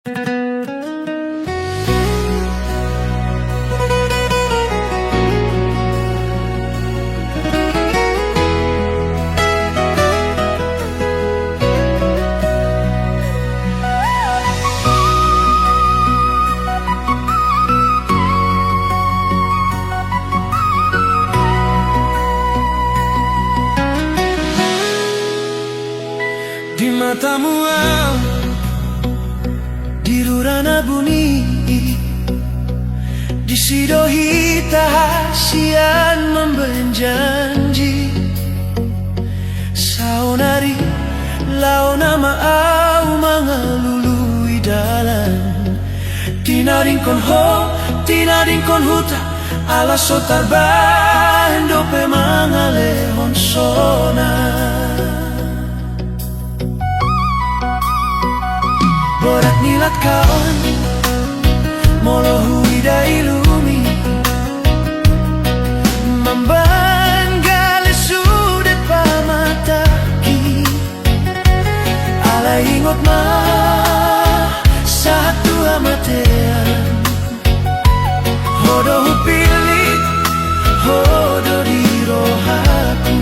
Di matamu dirurana buni, disidohi tahasian membenjanji. Saunari launa maau mangalului dalan, tinadingkon ho, tinadingkon huta, ala sotar bando pe mangalehon sona. Borat nilat kaon molohui dailumi, mambanggale sudet pamataki, ala ingot ma satu amatean, hodo hupilit, hodo di rohaku.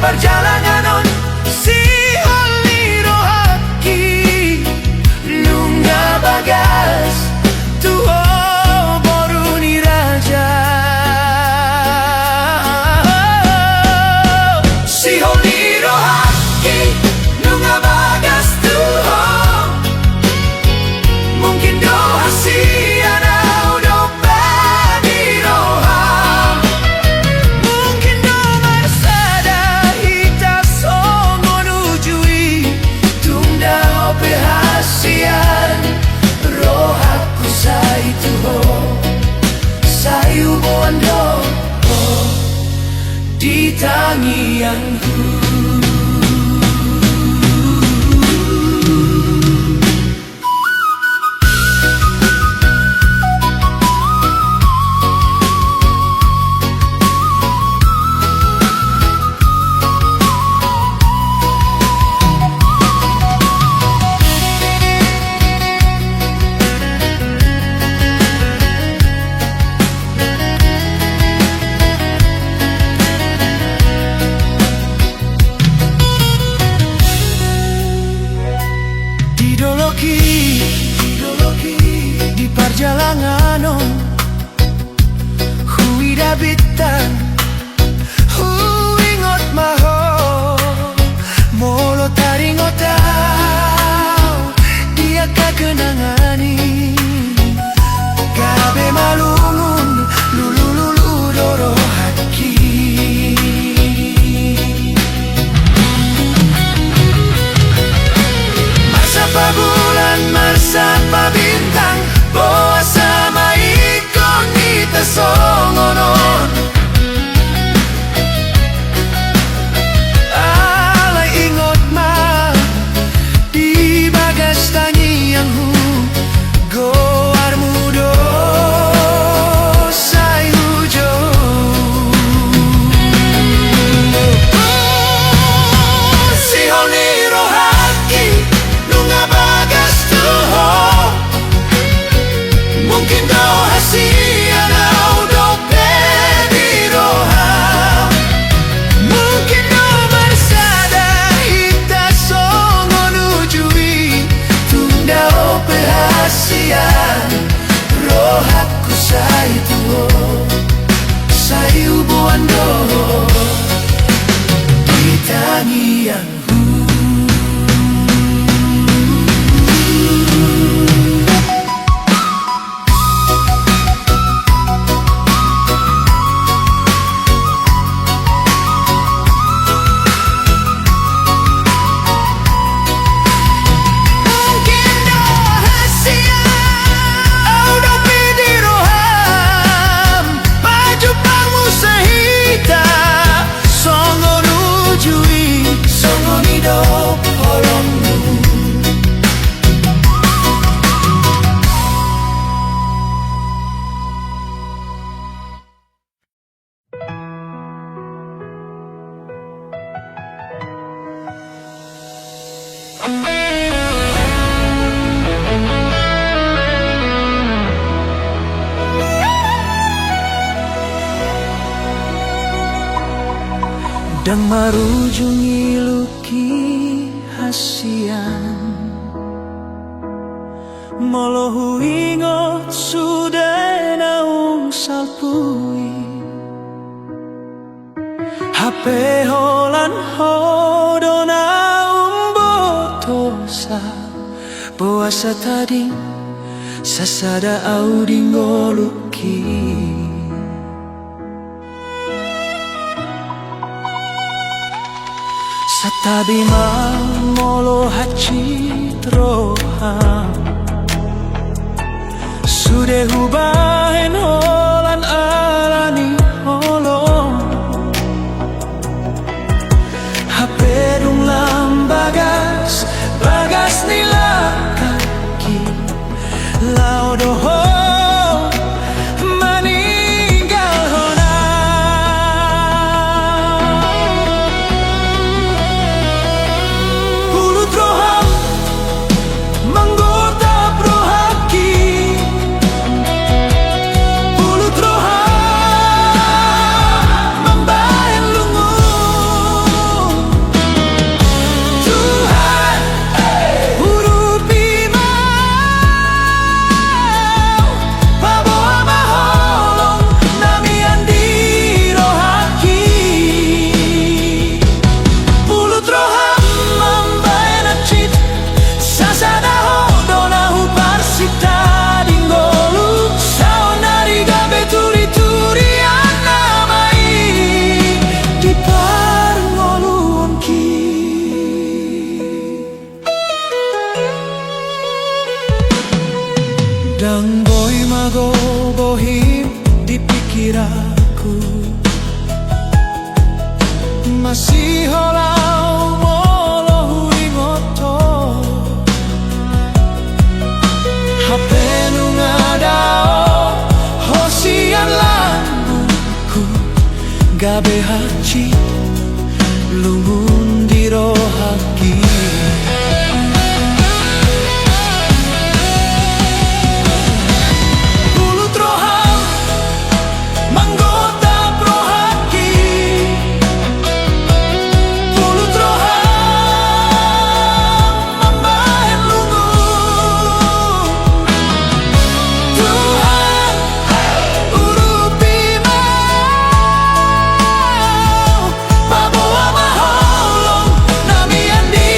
Perjalanan on si holiro haki, nunga bagas tuho boruni raja. Si holiro haki, nunga bagas tuho, mungkin do hasiana do padiroha. Rohaku saitu ho, sayu bondo ho, di tangianku. dan marujungi luki hasian molohu ingot sudah naung salpui hape holan hodona umbotosa puasa tadi sasada audi ngoluki satabi molo hacitro sudah hubahin holan alani holong hape dung lambagas bagas nila kaki laudoho meninggal hona pulut roham menggoda prohaki pulut roham membahan lungu Tuhan urupi mau paboa maholong namian di rohaki pulut roham membahan acit sasada hodona huparsita dinggolu saonari gabe turi-turi anamai di parngolunki dan boy mago bohim di pikir aku masih holau molohu ingoto hape nungadao hosian lambungku gabe haci lungun di rohaki pulut roham menggoda prohaki pulut roham membahan lungu Tuhan urupi mau paboa maholong namian di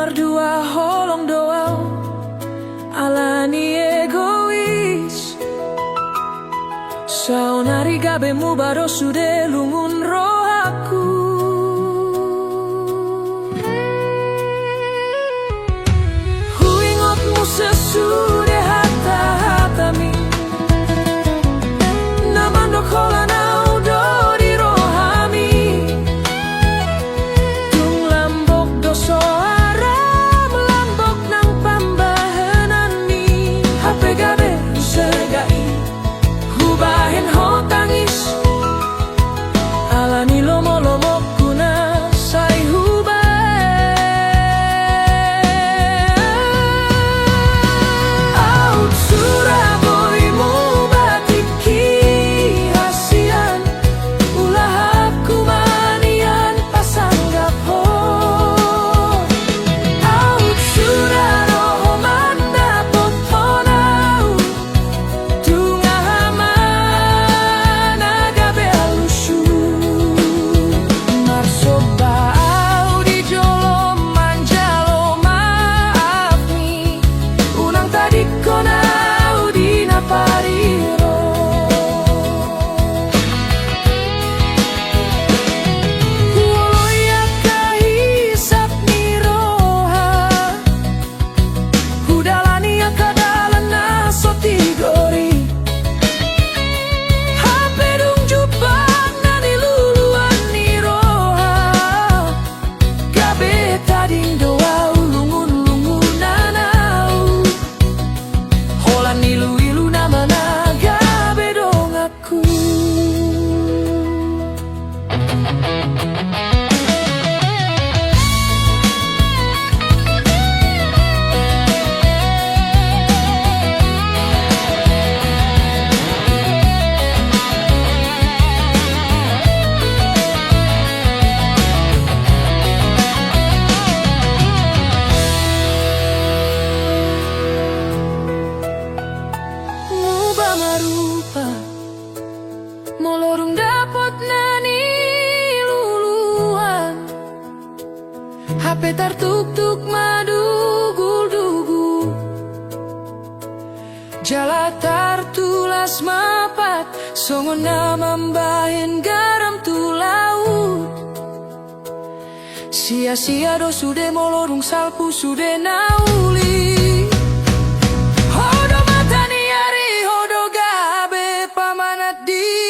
mardua holong doa alani egois saunari gabe mu baro sude lungun rohaku huingotmu sesude hata-hatami namandok holana molorung dapot nani luluan HP tartuk-tuk madugul-dugul jala tartulas mapat songon nama mbahin garam tu laut sia-sia do sude molorung salpu sude nauli hodo matani ari hodo gabe pamanat di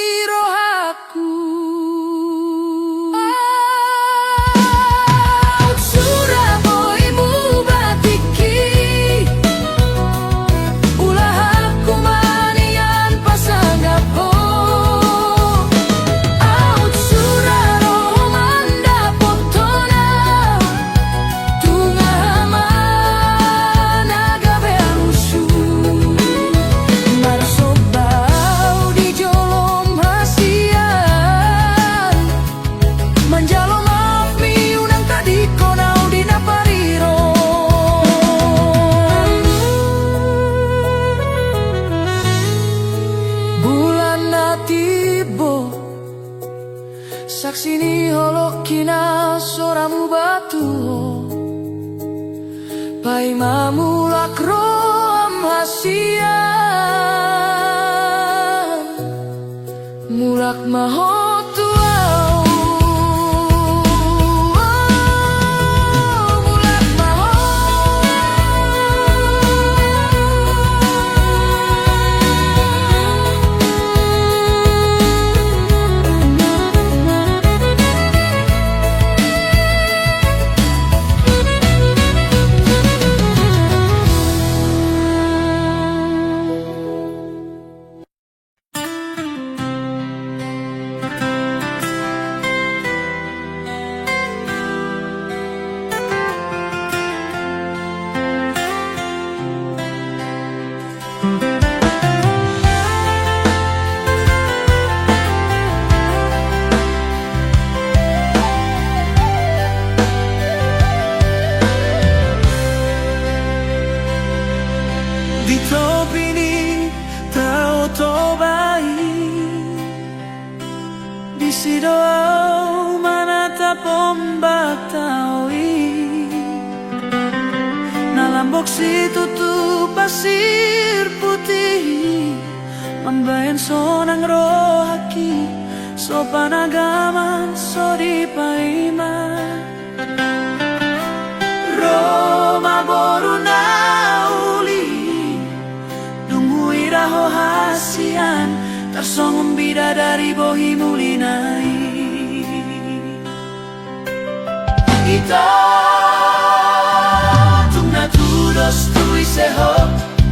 saksini holokina soramu batu pai mamulak roam hasian mulak mahotu Sido mana ta pombak taui boksi tutup pasir putih, mambayan sonang rohaki, sopan agaman so di paiman. Roma boru na uli, dungui raho hasian, tarsongong bidadari bohi mulinai. Ita tung natudos tui seho,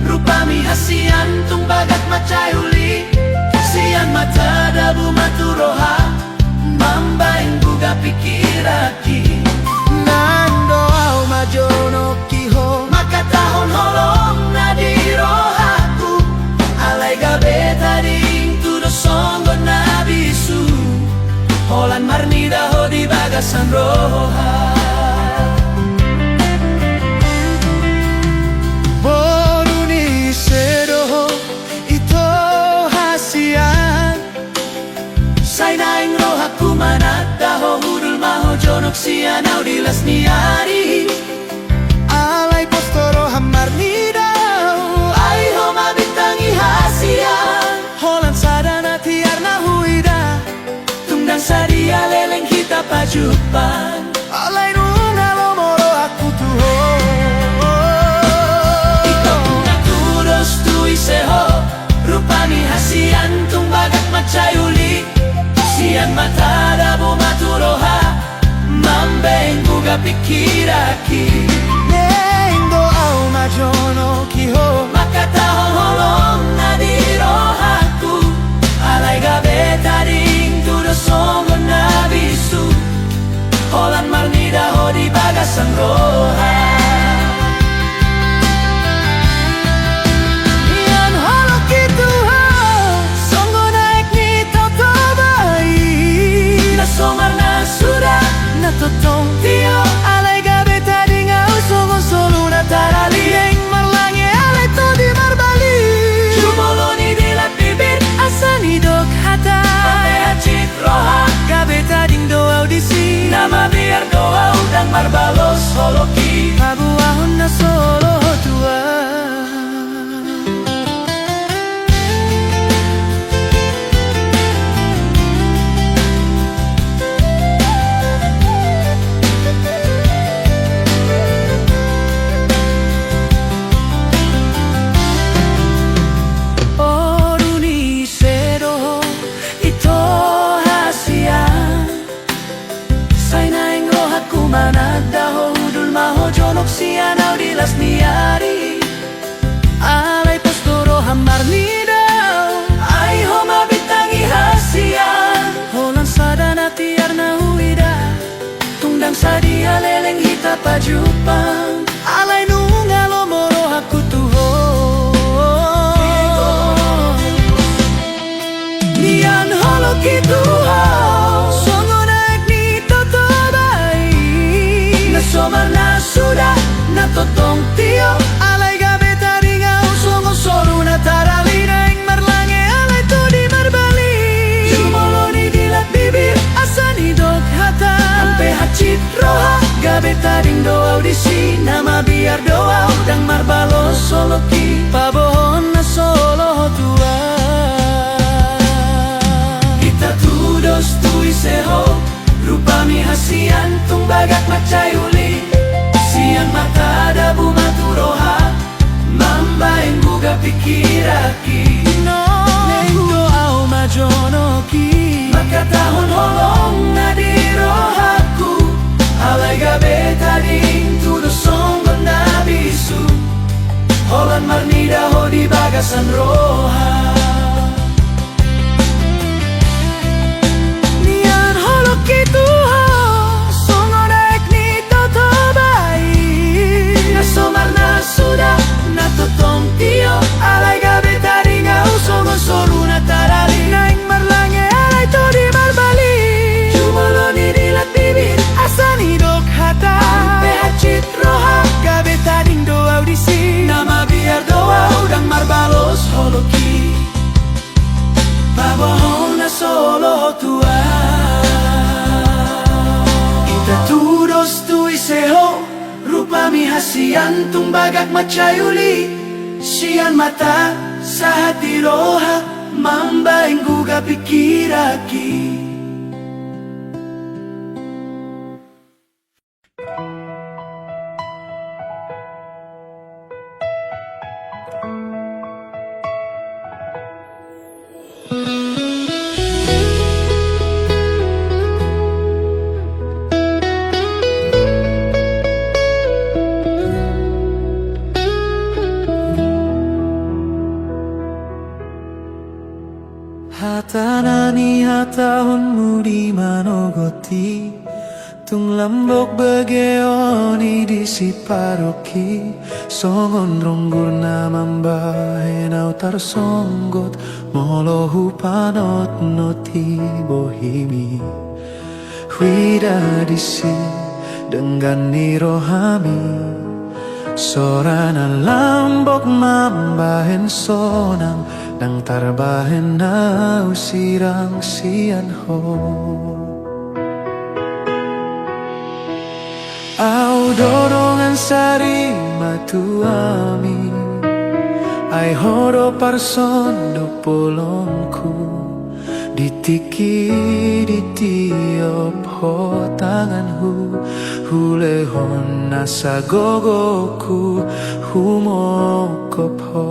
rupami hasian tung bagat macayuli, sian mata dabu maturoha, mambaing buga pikiraki. Nando au majono kiho, makatahon holong na di rohaku, alay gabe tading tudo songgo na bisu, holan marnida ho di bagasan roha. Boruni sedoho ito hasian, say naing rohaku manadaho hudul maho jonok sian au dilas niari, alay postoro hamar nidau, ay ho mabintangi hasian, holan sadana tiarna huida, tungdang sadia leleng kita pajupan, alay nunga lomoro aku tuho. Ito natudos tui seho, rupani hasian tung bagat macayuli, sian mata dabu maturoha, mambeng buga pikiraki. Neng do au majono kiho, makataho holong na di rohaku, alay gabe tading tudo songgo na bisu, holan marnida ho di bagasan roha. Iyan holok itu ho, songgo naik ni toto bai, nasomar na sudah na totong tio, alay gabe tading au songo solo na tarali, eng marlange alay to di marbali, jumoloni dilat bibir asani dok hata, hacit roha gabe tading do audisi, nama biar doa udang marbalos holoki, pabuahon na solo tua. Manadaho hudul maho jonok sian au dilas niari, alay postoro hamar nidau, ay ho mabitangi hasian, holan sadana tiarna huida, tungdang sadia leleng hita pajupang, alay nunga lomoro aku tuho. Nian holok itu ho, somar na sudah na totong tio, alay gabe tading au songo solo na tarali, naing marlange alay to di marbali, jumoloni dilat bibir asani dok hata, ampe hacit roha gabe tading do audisi, nama biar doa udang marbalos soloki, pabohon na solo tua. Kita tudos tui seho, rupami hasian tung bagat macayuli, sian mata dabu maturoha, mambaing buga pikiraki. Neng do au majonoki, makatahon holong na di rohaku, alay gabe tading tudo songgo na bisu, holan marnida ho di bagasan roha. Itu ho, songo naik ni toto bai, nasomar na sudah na totong tio, alay gabe tading au songo solo na tarali, naing marlange alay to di marbali, jumoloni dilat bibir asani dok hata, ampe hacit roha gabe tading do audisi, nama biar doa udang marbalos holoki. hasian tumbagak macayuli sian mata sa hati roha mambaing guga pikiraki. Hatanani hatahunmu di manogoti tung lambok begeoni di siparoki songon ronggur namamba henau tarsonggot molohu panot noti bohimi huida disi dengan nirohami sorana lambok mambahen sonang nang tarbahen na usirang sian ho au dorongan sari matuami ai horo parson do polongku ditiki di tiop ho tanganku hulehon nasa gogoku humokop ho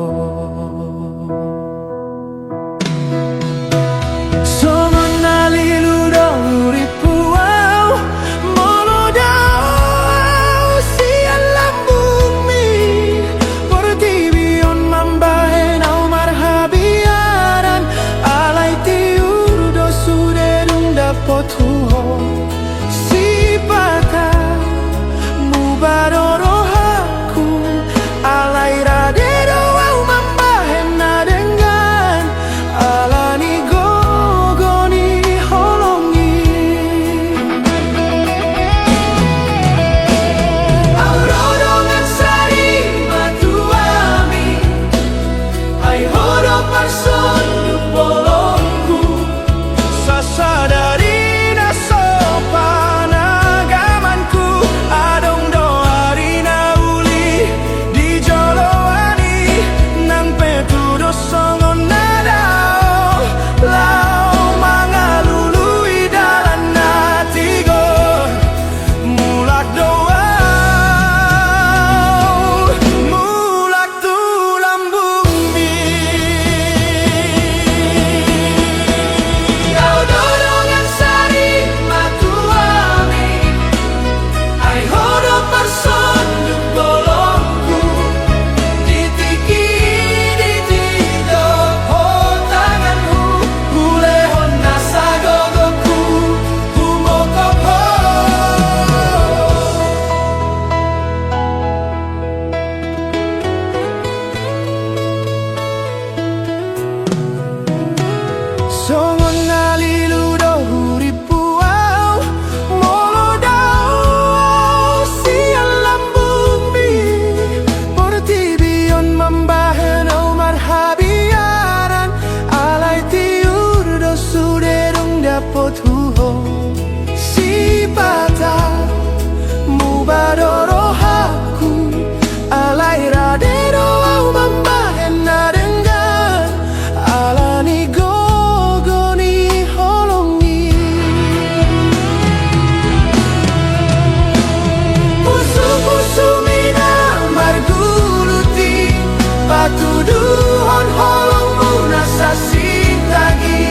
Sasitagi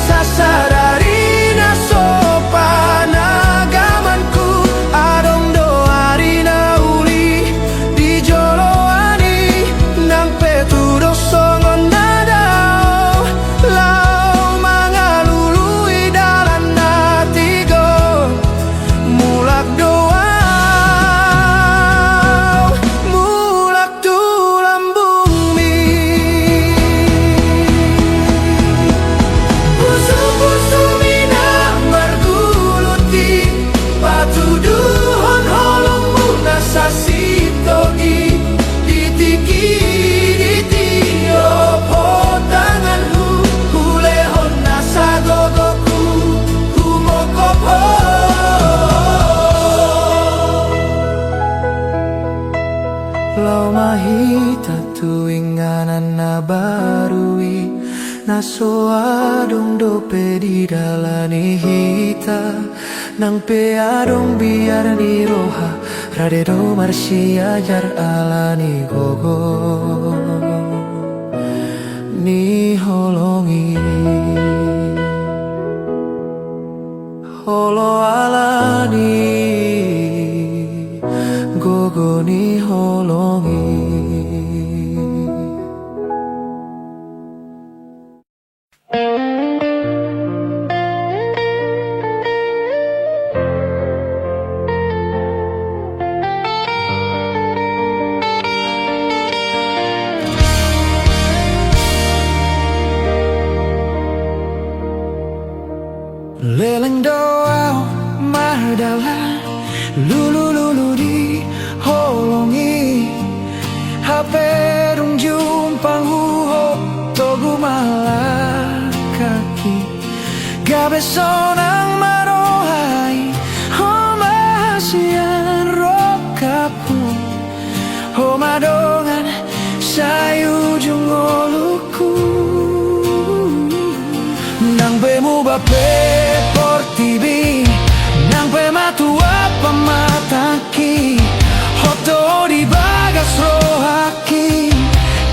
sasadarina so naso adong dope di dalani hita nang pe adong biar ni roha rade do marsi ajar alani gogo ni holongi holo alani gogo ni holongi. Leleng doa mardala lulu lulu di holongi hape dong jumpang huho togu malakaki gabe sonang marohai homasian rokapu homadongan sayu jungoluku nang bemu bape portibi nang pematua pamataki hoto di bagas rohaki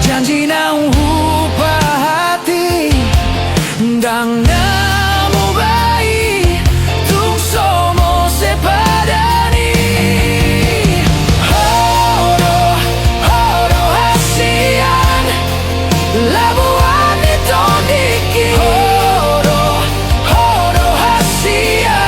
janji nang hupa hati dang namu bayi tung somo sepadani horo horo hasian labuan di tondiki horo horo hasian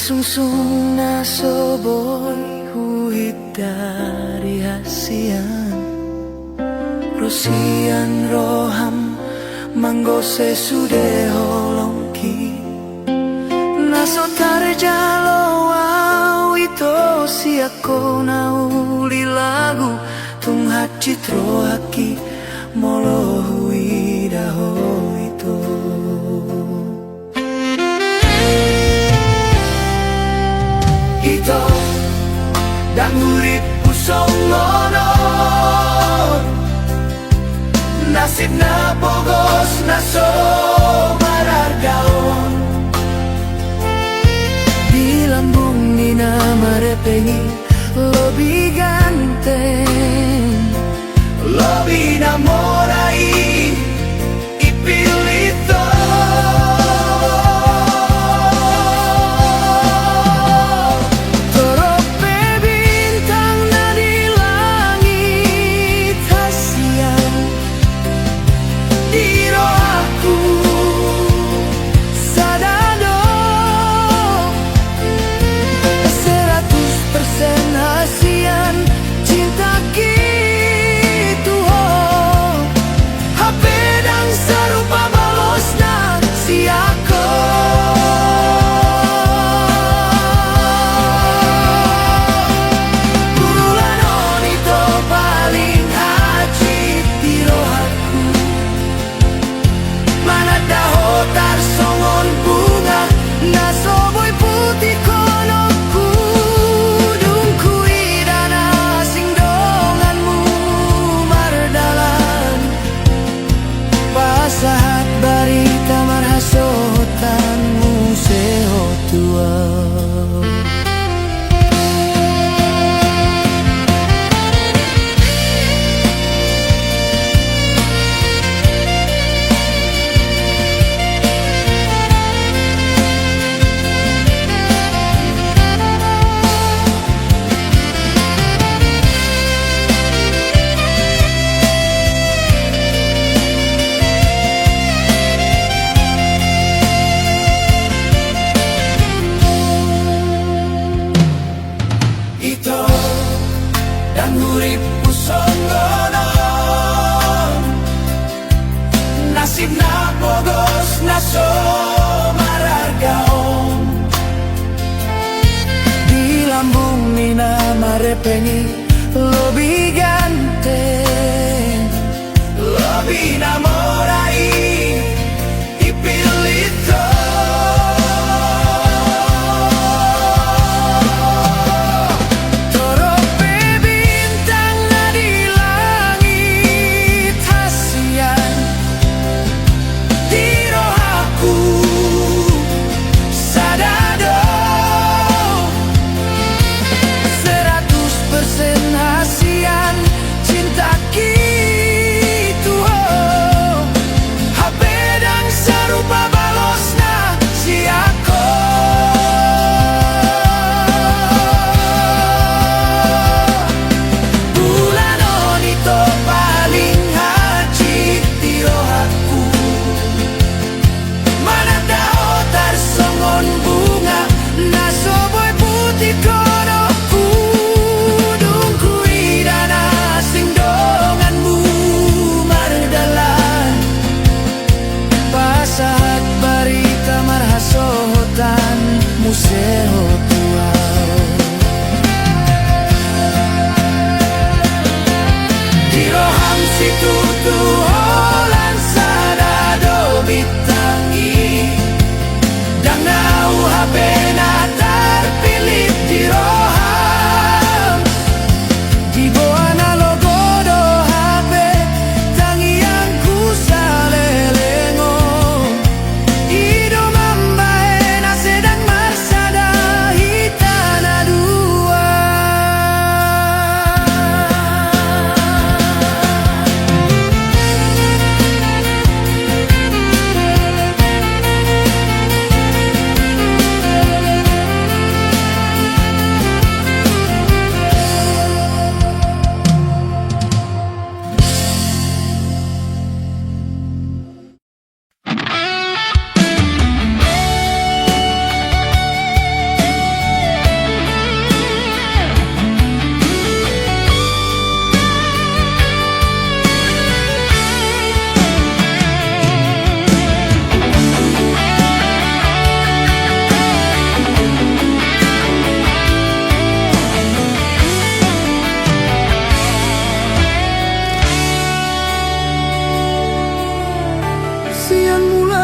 Isungsung na soboy huhit dari hasian Rosian roham manggose sude holongki Naso tarjalo au ito siako na uli lagu Tung hacitro haki molo huida ho ito Ito dan uripku songono Nasib na bogos na so marargaon Di lambung ni na marepengi Lobi ganteng Lobi namorai Ipilito Torope bintang na di langit hasian Diro aku sadado 100% hasian cinta gitu HP dan serupa balosna si aku Bulan onito paling haji diro aku Mana dahotar songon bunga Na soboy putih kono kudung kuidana sing donganmu mardalan Pasahat barita marhasotanmu seho tua Ito dan uripku songono Nasib na bogos na so marargaon Di lambung ni na marepengi Lobi ganteng Lobi namorai Ipilito Torope bintang na di langit hasian Diro aku sadado 100% hasian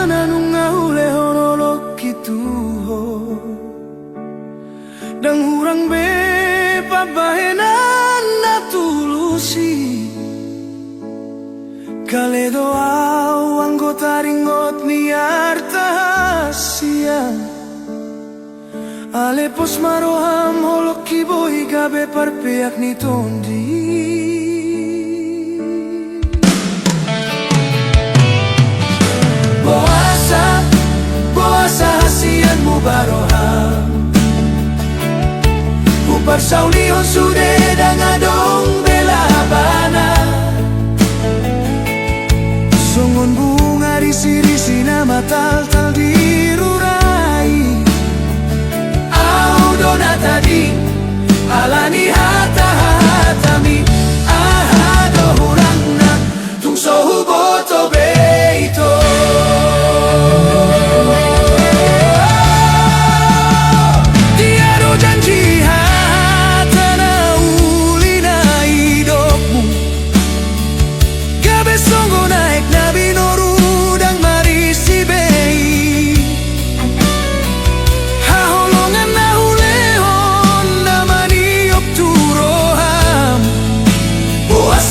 bana nung ngahule honolok kituho dang hurang be pabahenan natulusi kaledo au anggota ringot ni artahasia ale pos maroham holok kiboy gabe parpeak ni tondi boasa hasian mu baroham upar saulion sude dangadong bela bana sungun bunga risi-risi nama tal-tal dirurai au dona tadi alani hata-hatami ahado hurangna tung sohu boto beito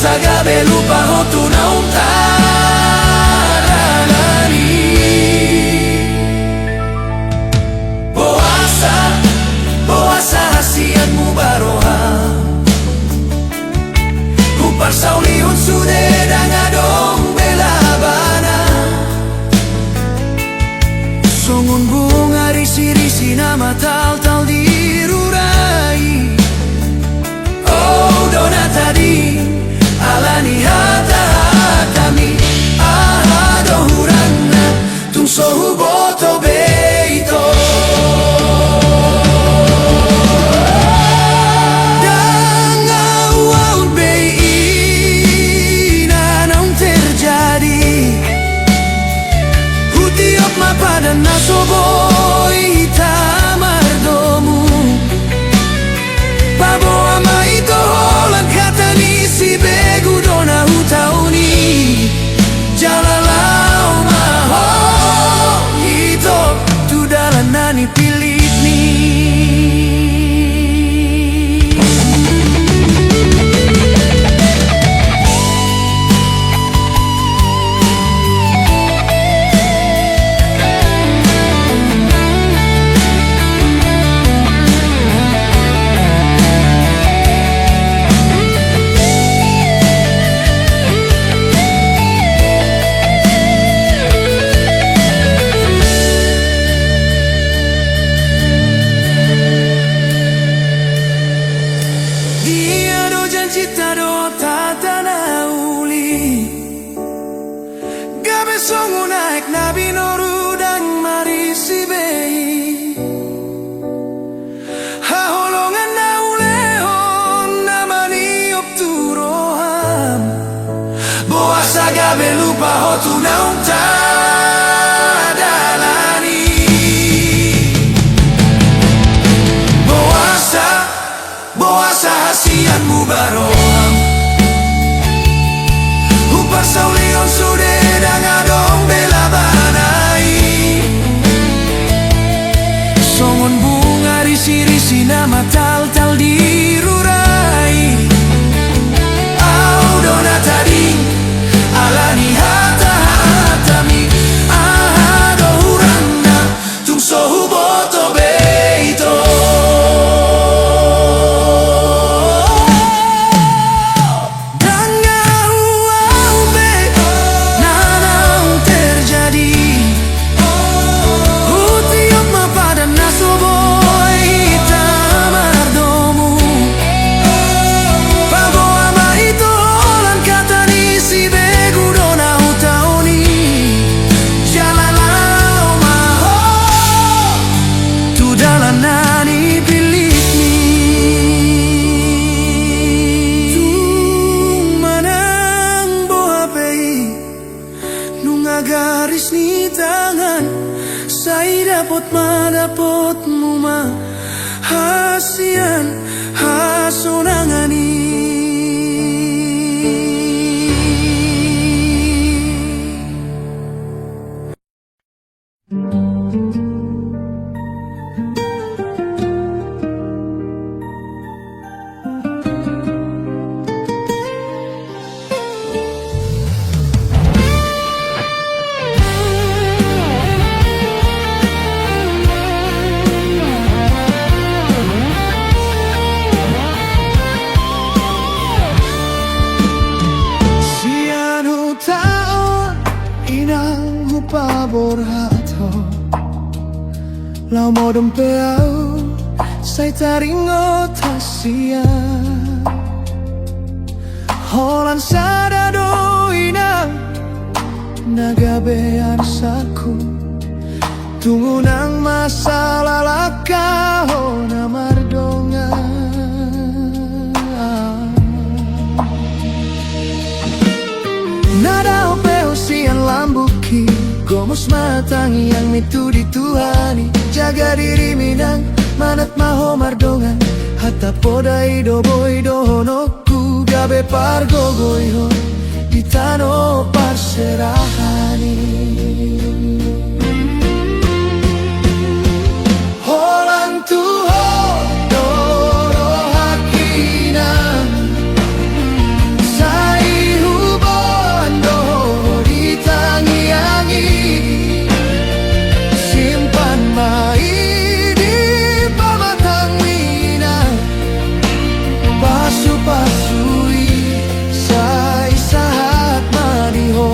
Sagabe lupa hotu na umtaralani boasa hasian mu baroham upar sauliun sude dangadong bela bana songun bunga risi-risi nama tal-tal dirurai oh dona tadi alani hata-hatami ahado hurangna tung sohu boto beito dan awal beina naung terjadi hutiop mapadan nasoboi tamardomu pabo ama ito holang kata ni si begu dona hutauni jalalau maho ito tu dalan nani pilit ni cita do tatana uli gabe songu naik nabi noru dan marisi bei haholongan na ulehon namani opturoham boasa gabe lupa hotu naung tadalani boasa hasian mu baroham upar saulion sude dangadong bela banai songon bunga risi-risi nama tal-tal dirurai au dona tadi alani hata-hatami ahado hurangna tung sohu boto beito garis ni tangan saya dapat madapot mu ma hasian hasonangani pabor hato Lau modom peau Sai taringo tasia Holan sada doina Nagabean saku Tunggu nang masalah lakaho na mardonga Nada opeo sian lambuki Gomos matangi yang mitu dituhani Jaga diri minang manat maho mardongan Hatta poda ido boy dohonoku Gabe pargogoiho Itano parserahani Holan tuho doro hakina Sai hubon doho ditangi-angi Simpan mai di pamatang mina Pasu-pasui sai sahat madiho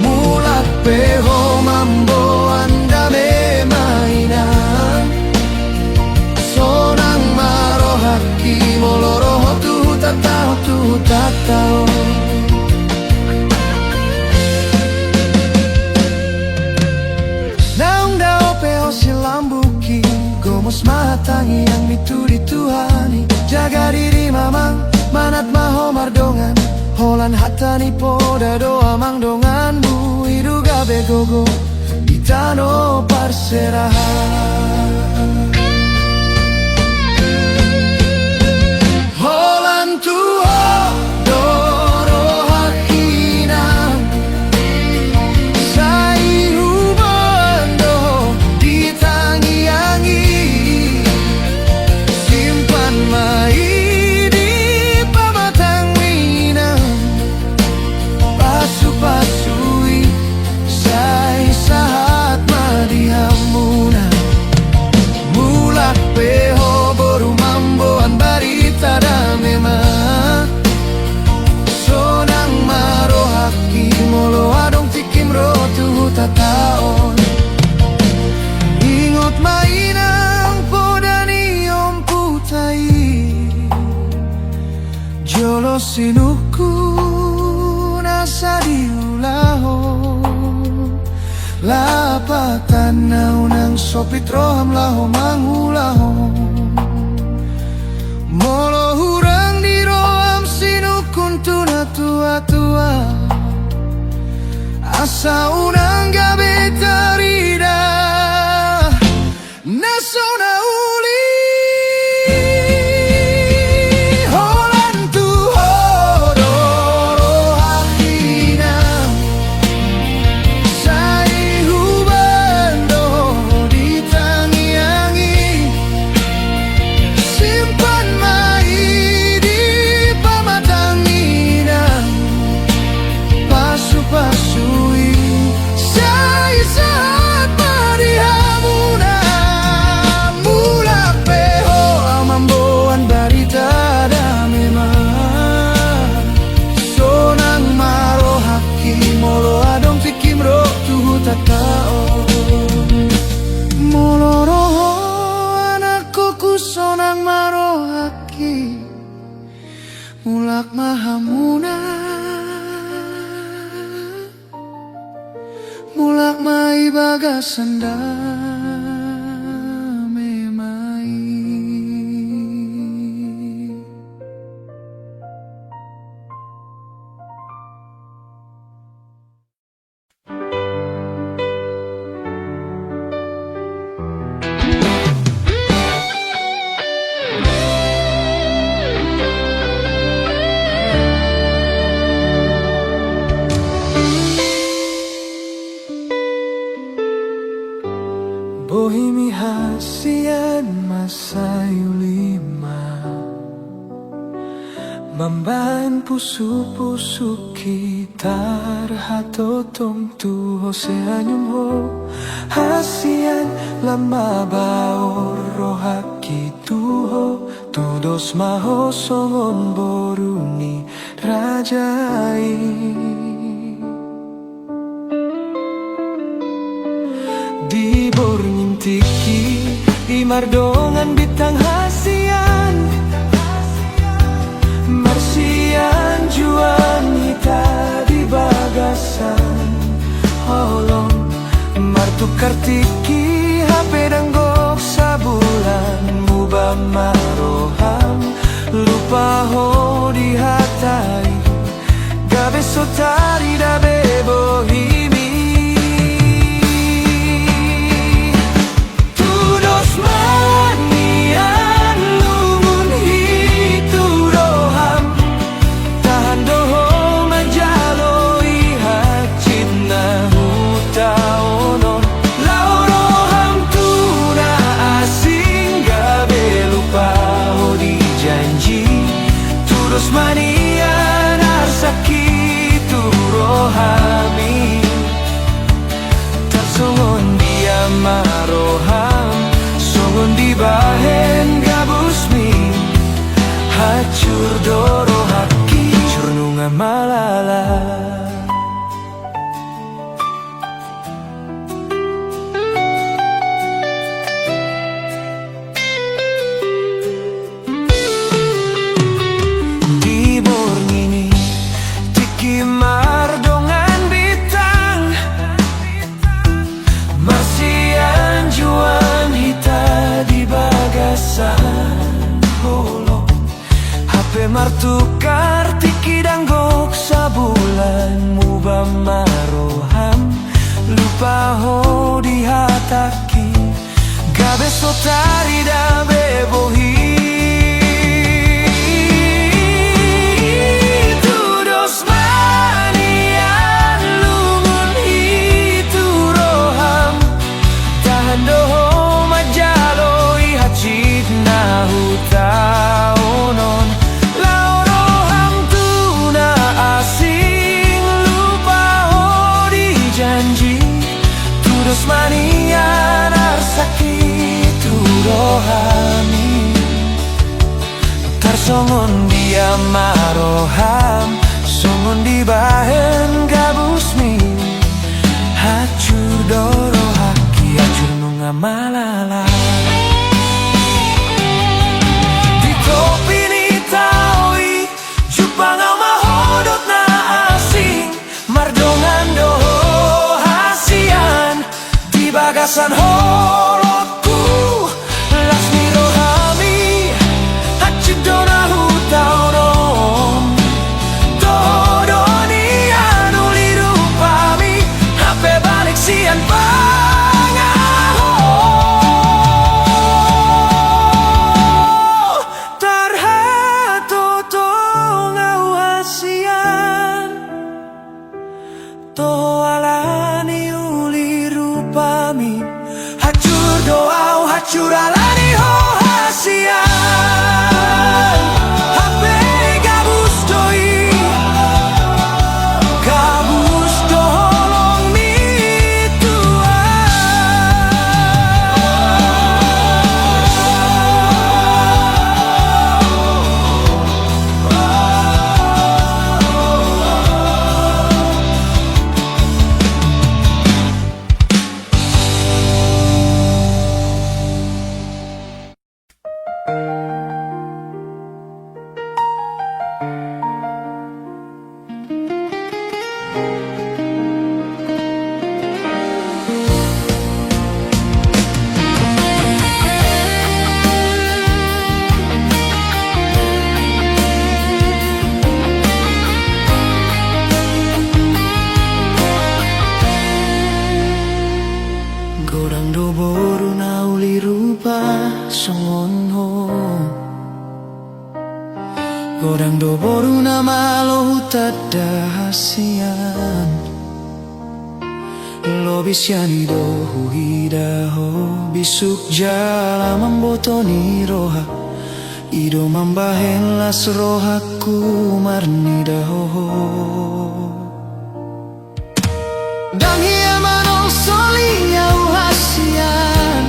Mulak peho mambo anda mainan Sonang maro haki moloroho tu tatao Naung dao peo silambuki Gomos matangi yang mitu dituhani Jaga diri mamang manat maho mardongan Holan hatani poda doa mang donganmu Hidu gabe gogo Itano parserahan Holan tuho doro hakina Sai hubon doho ditangi-angi Simpan mai di pamatang mina Pasu-pasui sai sahat madihamuna Mulak peho boru mamboan barita damema Sonang maro haki molo adong tikim rotu tataon Ingot mainang podani om putai Jolo sinuku nasa diulaho Lapatan naunang sopit roham laho mangulaho Molo hurang di roham sinukun tuna tua-tua Asa unang gabe tarida Nasona uli Holan tuho doro hakina Sai huban doho ditangi-angi Simpan mai di pamatang minang Pasu-pasui sai saat marihamuna Mulak peho amamboan barita damema Sonang maro haki molo adong tikim rotu tatao Molo roho anakku sonang maro haki Mulak mahamuna Mulak mai bagasanda memai Bohimi hasian masayu lima Mambahan pusu-pusu kita Hatotong tuho seanyum ho Hasian lama baor rohaki tuho Tudos maho songon boruni rajai di mardongan bitang hasian, marsian juan hita di bagasan holong, martukar tiki HP danggok sabulan mubah maroham, lupa ho di hatai gabe sotari da bebo himi. Tudos manian lumun hitu roham, tahan doho majaloi hacin na hutaonon, lau roham tuna asing gabe lupa ho di janji. Tudos manian arsaki tu rohami, tarsongon dia maroham, songon di bahen gabusmi, hacur doro haki curnunga malala. Mardongan bitang, marsian juan hita di bagasan holong, HP martukar tiki danggok sabulan mubah maroham, lupa ho di hataki gabe sotari da bebohi. Taonon, lau roham tuna asing lupa ho di janji. Tudos manian arsaki tu rohami, tarsongon dia maroham, songon di bahen gabusmi, hacur doro haki hacur nunga malala. Topi ni taui jupangau mahodot na asing, mardongan doho hasian di bagasan holotku, lasmi rohami hacid dona hutaonom, dodoni anuli rupami hape balik sian curalani ho hasian, hape gabus doi, gabus doholong mi Godang do boru nama lo hutada hasian, lo bisyani do huhida ho bisuk jala membotoni roha, ido mambahen las rohaku marnida ho. Dan ia manong solinya hasian,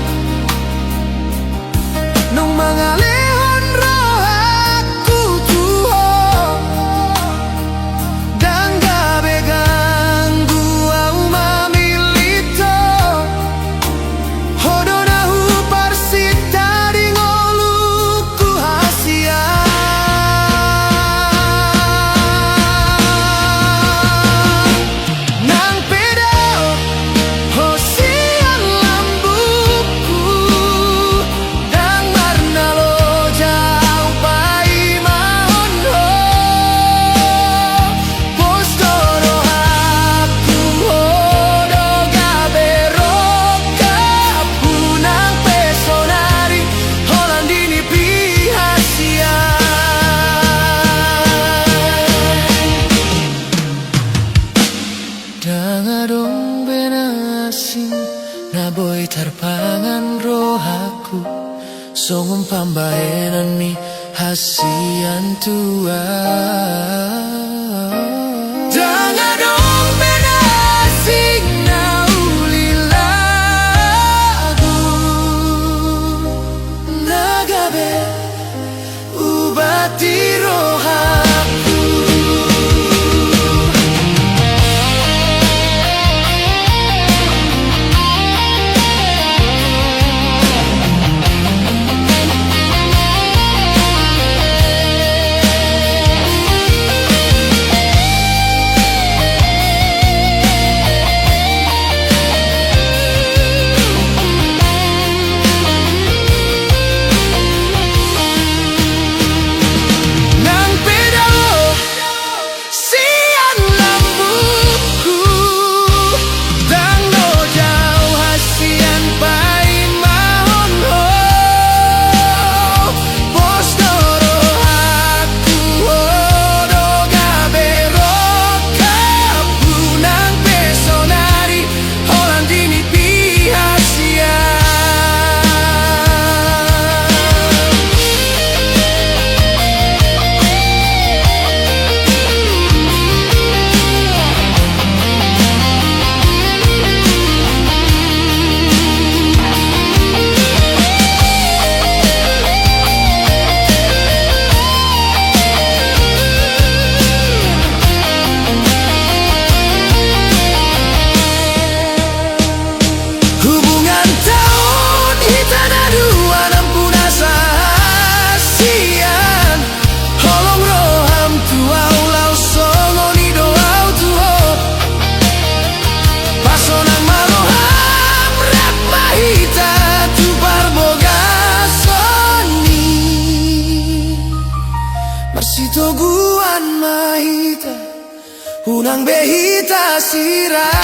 nung mangalehon rohaku tuho, dan gabe ganggu au mamilito, hodonahu parsit Dangadong benasing na boy tarpangan rohaku Songong pambayanan mi hasian tua Dangadong benasing na ulilagu Nagabe ubati rohaku Marsitoguan mahita Unang behita sirah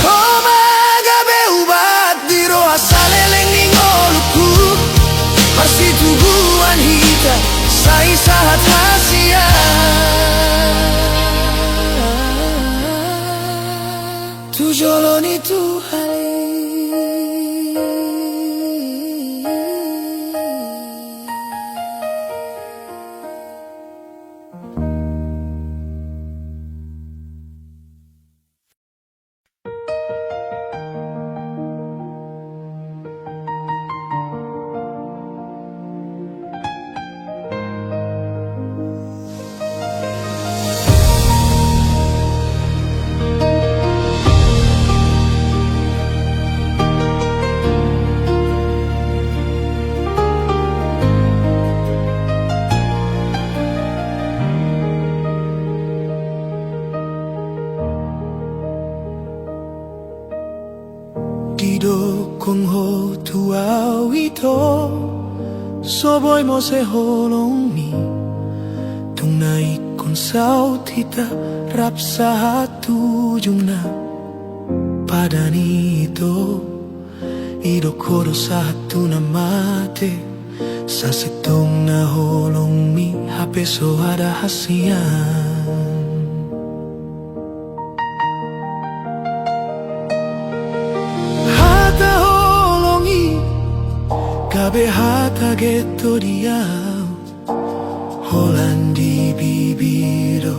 Oh magabe ubat diro asaleleng ningoluku Marsitoguan hita sa isahat hasia Tujoloni tuhali Dido kung ho tuaw ito Soboy mo se holong mi Tunay kung saut hita Rap sa hatujong na Padani ito Ido koro sa hatu na mate Sa sitong na holong mi Hape so ada hasian Gabe hata getto diau Holandi bibiro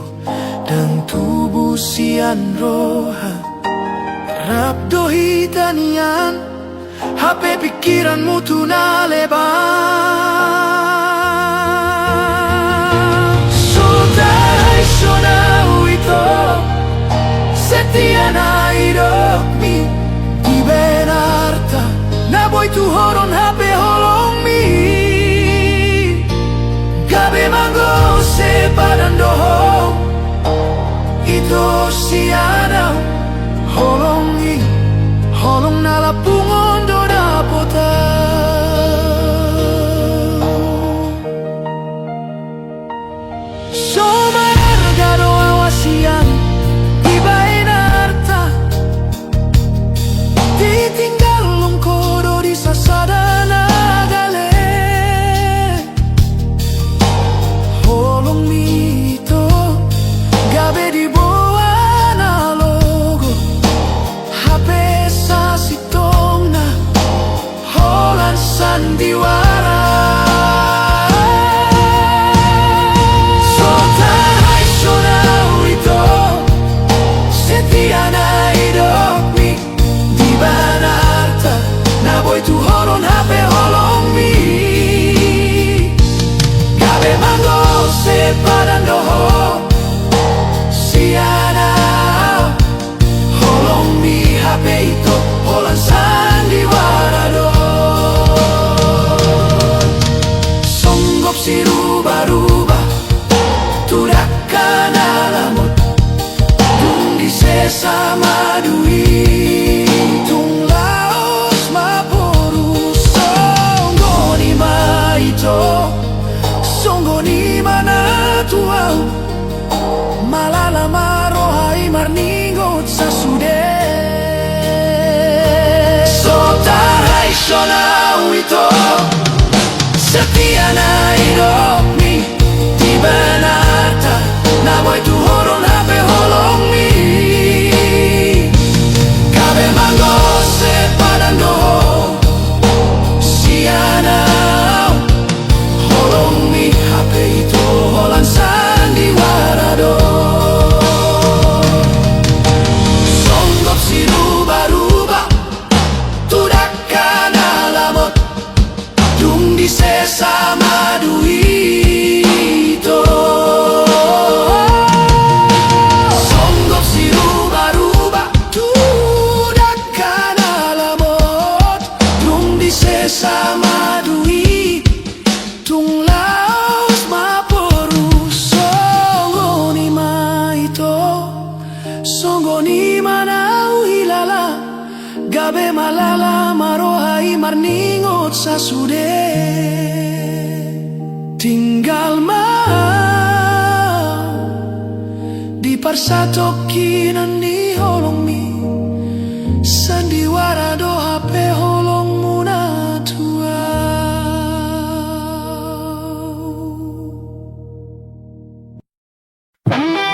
Dan tubuh sian roha Rap dohitanian HP pikiranmu tuna lebar Sodai sonau ito Setia na irok mi Di benarta Na boy tu horon HP holong mi Gabe mango se padan doho Ito siana holong mi Holong na lapungon do dapota sesama dui tung laos maporu songgo ni maito songgo ni mana tuau malala marohai marningot sasude sotarai shonau ito setia na hidup ni di benata namoy tu horon hape holong ni kabe mango se padando sianau holong ni hape itu holan sandiwarado songgok si ruba-ruba tudakkan alamot dung di sesama duito songgok si ruba-ruba tudakkan alamot dung di sesama dui tung laos maporu songgo ni maito songgo ni manau hilala gabe malala marohai marningot sasude tinggal mau di parsatokinan ni holong